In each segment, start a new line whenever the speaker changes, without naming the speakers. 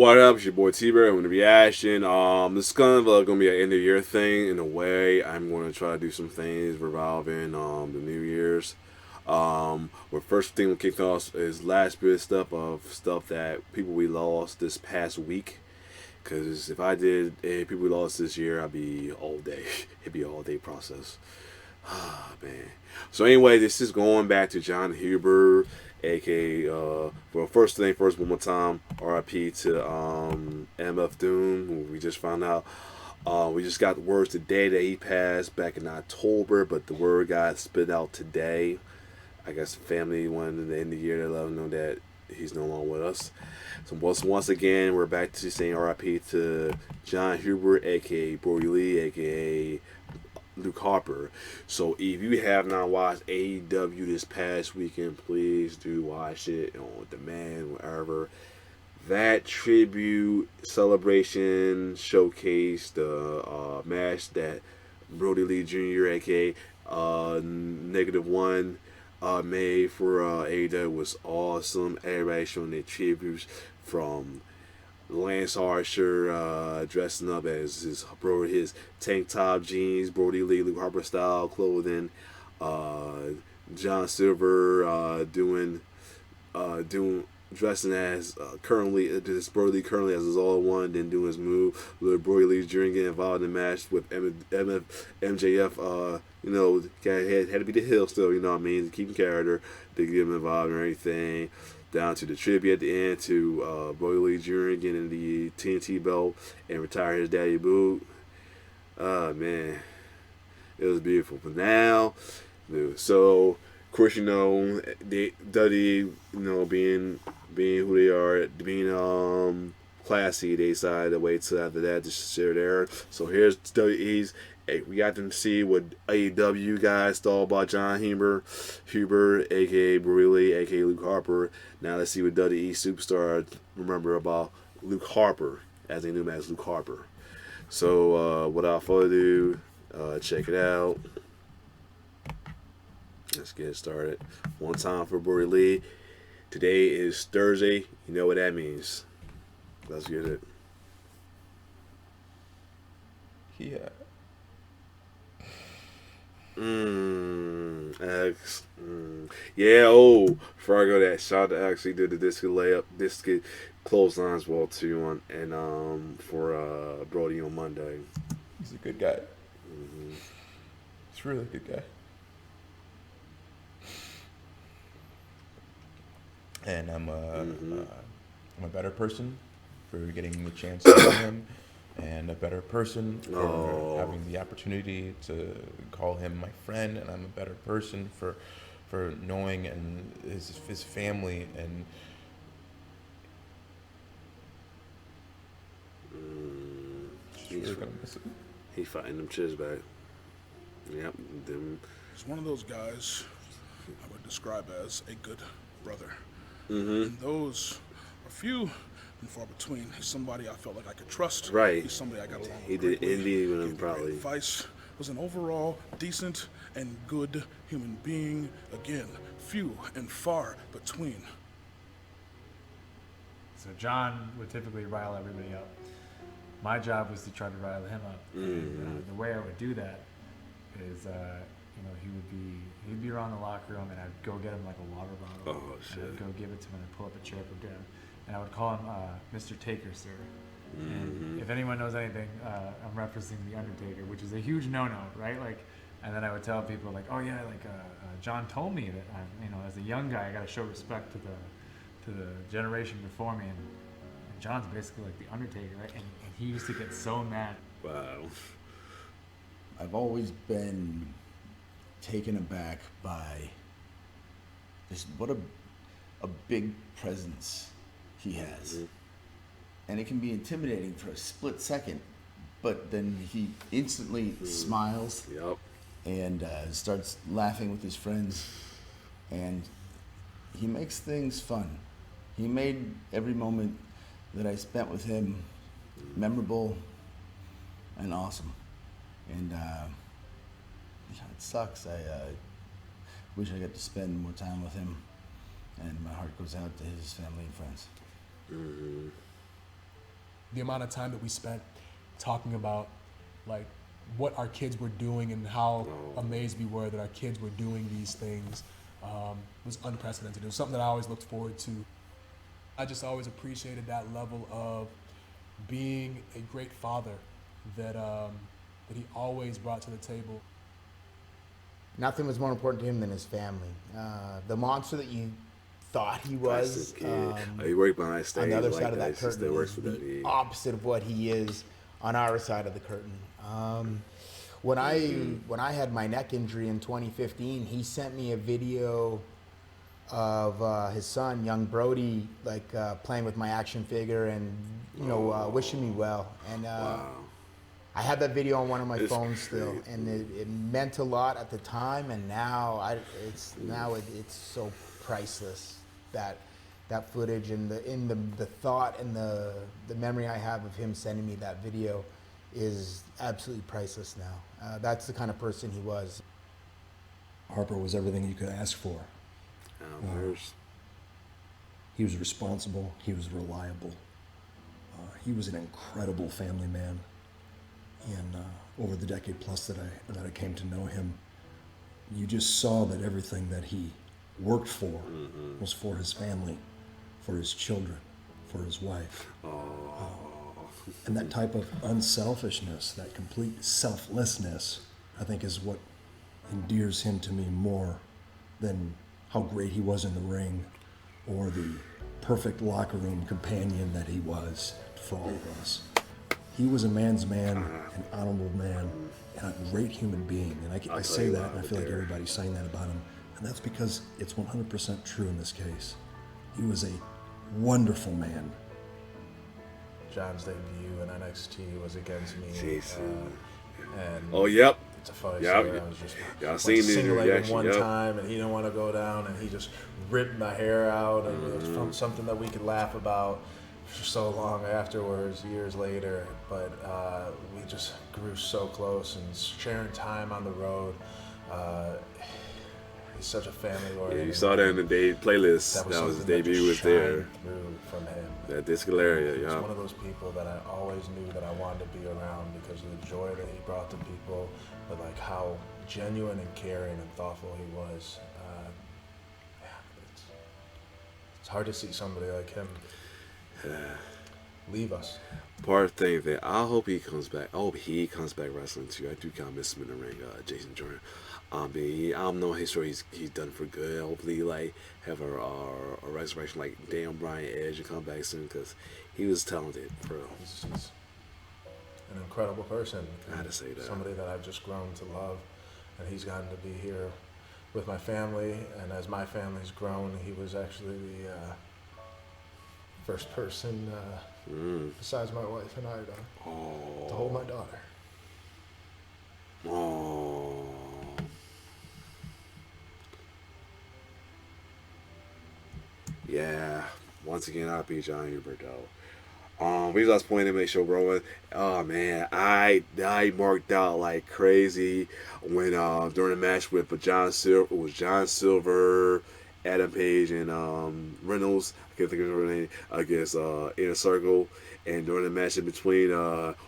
What up? It's your boy T-Bear with the reaction. This is kind of gonna be an end of year thing in a way. I'm gonna try to do some things revolving the New Year's. Well, first thing we kicked off is last bit of stuff that people we lost this past week. Cause if I did people we lost this year, I'd be all day. It'd be an all day process. Ah, man. So anyway, this is going back to Jon Huber, aka well, first thing first, one more time, RIP to MF Doom, who we just found out. We just got the word today that he passed back in October, but the word got spit out today. I guess the family wanted at the end of the year to let him know that he's no longer with us. So once again, we're back to saying RIP to Jon Huber, aka Brody Lee, aka Luke Harper. So if you have not watched AEW this past weekend, please do watch it on demand, wherever. That tribute celebration showcased the match that Brody Lee Jr., aka -1, made for AEW was awesome. Everybody showing their tributes, from Lance Archer dressing up as his tank top jeans, Brody Lee, Luke Harper style clothing. John Silver doing dressing as currently this Brody Lee currently as his all one, then doing his move. Little Brody Lee Jr. getting involved in the match with MJF. Had to be the heel still. You know what I mean? Keeping character to get him involved and everything. Down to the tribute at the end to Brody Lee Jr. getting the TNT belt and retire his daddy boot. Man, it was beautiful. But now, so of course the WWE, being who they are, being classy, they decided to wait till after that to share there. So here's WWE's. Hey, we got them to see what AEW guys thought about Jon Huber, aka Brody Lee, aka Luke Harper. Now let's see what WWE superstar remember about Luke Harper, as they knew him as Luke Harper. So without further ado, check it out. Let's get started. One time for Brody Lee. Today is Thursday. You know what that means. Let's get it.
Yeah.
Yeah, oh, before I go that, shout out to actually did the disc layup, disc clothesline as well too for Brody on Monday.
He's a good guy. He's a really good guy. And I'm a better person for getting the chance to know him, and a better person for having the opportunity to call him my friend, and I'm a better person for knowing and his family and really gonna miss it.
He fighting them chairs back. Yep, them.
He's one of those guys I would describe as a good brother.
Mm-hmm.
And those are few and far between. He's somebody I felt like I could trust.
Right.
He's somebody I got along with.
He did indie with him
Gave me great
probably.
advice. Was an overall decent and good human being. Again, few and far between.
So John would typically rile everybody up. My job was to try to rile him up. And, the way I would do that is, he'd be around the locker room, and I'd go get him like a water bottle.
Oh, shit.
And I'd go give it to him and pull up a chair for him. And I would call him Mr. Taker, sir. And if anyone knows anything, I'm referencing The Undertaker, which is a huge no-no, right? Like, and then I would tell people like, oh yeah, like John told me that as a young guy, I got to show respect to the generation before me, and John's basically like The Undertaker, right? And he used to get so mad.
Wow.
I've always been taken aback by just what a big presence he has. And it can be intimidating for a split second, but then he instantly smiles
Yep.
and starts laughing with his friends, and he makes things fun. He made every moment that I spent with him memorable and awesome. And it sucks. I wish I got to spend more time with him, and my heart goes out to his family and friends.
the amount of time that we spent talking about like what our kids were doing and how amazed we were that our kids were doing these things was unprecedented. It was something that I always looked forward to. I just always appreciated that level of being a great father that that he always brought to the table.
Nothing was more important to him than his family. The monster that you thought he was,
he worked behind stage
on the other
like
side of that
He still
curtain
works
is
for
the
WWE.
opposite of what he is on our side of the curtain. When I had my neck injury in 2015, he sent me a video of his son, young Brody, like playing with my action figure and wishing me well. And I have that video on one of my phones still, and it meant a lot at the time. And now it's so priceless, that footage and the thought and the memory I have of him sending me that video is absolutely priceless now. That's the kind of person he was.
Harper was everything you could ask for. He was responsible. He was reliable. He was an incredible family man. And over the decade plus that I came to know him, you just saw that everything that he worked for was for his family, for his children, for his wife. And that type of unselfishness, that complete selflessness, I think is what endears him to me more than how great he was in the ring or the perfect locker room companion that he was for all of us. He was a man's man, an honorable man, and a great human being. And I say that, and I feel like everybody's saying that about him. And that's because it's 100% true in this case. He was a wonderful man.
John's debut in NXT was against me.
And yep.
It's a funny
Yep.
story. I was just
Y'all seen the
single leg
reaction,
one
yep.
time, and he didn't want to go down, and he just ripped my hair out, and it was from something that we could laugh about for so long afterwards, years later. But we just grew so close and sharing time on the road. He's such a family-oriented.
Yeah, you saw that in the day playlist. That was his debut was there.
From him.
That Discalaria,
He's
yeah.
one of those people that I always knew that I wanted to be around because of the joy that he brought to people, but like how genuine and caring and thoughtful he was. It's hard to see somebody like him leave us.
Part of the thing that I hope he comes back. I hope he comes back wrestling too. I do kind of miss him in the ring, Jason Jordan. I don't know his story. He's done for good. Hopefully, like have a resurrection like Daniel Bryan Edge and come back soon because he was talented, bro.
He's an incredible person.
I had to say that.
Somebody that I've just grown to love, and he's gotten to be here with my family. And as my family's grown, he was actually the first person besides my wife and I to hold my daughter.
Oh. Yeah. Once again, I'll be John Huber though. We just pointing to make sure growing. Oh man, I marked out like crazy when during the match with John Silver, Adam Page, and Reynolds. I can't think of her name against Inner Circle. And during the match in between,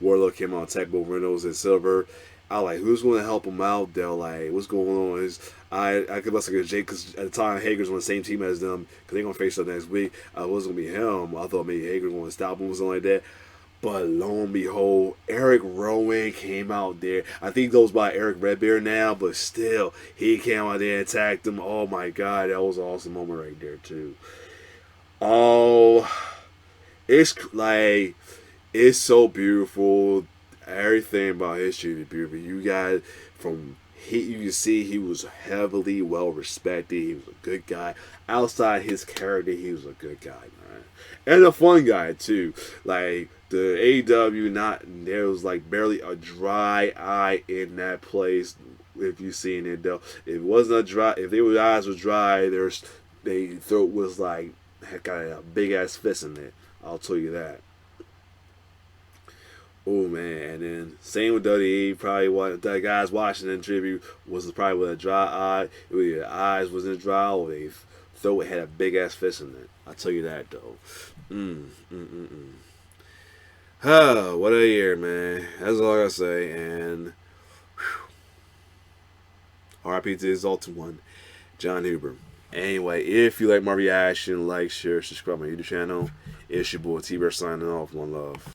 Warlock came on attack both Reynolds and Silver. I was like, who's going to help him out? They're like, what's going on? I could listen to Jake because at the time Hager's on the same team as them because they're going to face up next week. It wasn't going to be him. I thought maybe Hager was going to stop him or something like that. But lo and behold, Eric Rowan came out there. I think he goes by Eric Redbeard now, but still, he came out there and attacked him. Oh my God, that was an awesome moment right there too. Oh, it's like, it's so beautiful. Everything about history is beautiful. You guys, you can see he was heavily well respected. He was a good guy. Outside his character, he was a good guy, man, and a fun guy too. Like the AEW, there was like barely a dry eye in that place. If you seen it though, it wasn't a dry. If their eyes was dry, their throat was like had got a big ass fist in it. I'll tell you that. Oh man, and then same with WWE. Probably what the guys watching in tribute was probably with a dry eye. Their eyes wasn't dry, or they throat had a big ass fist in it. I'll tell you that though. What a year, man. That's all I gotta say. And RIP to his ultimate one, John Huber. Anyway, if you like my reaction, like, share, subscribe my YouTube channel. It's your boy T-Bear signing off. One love.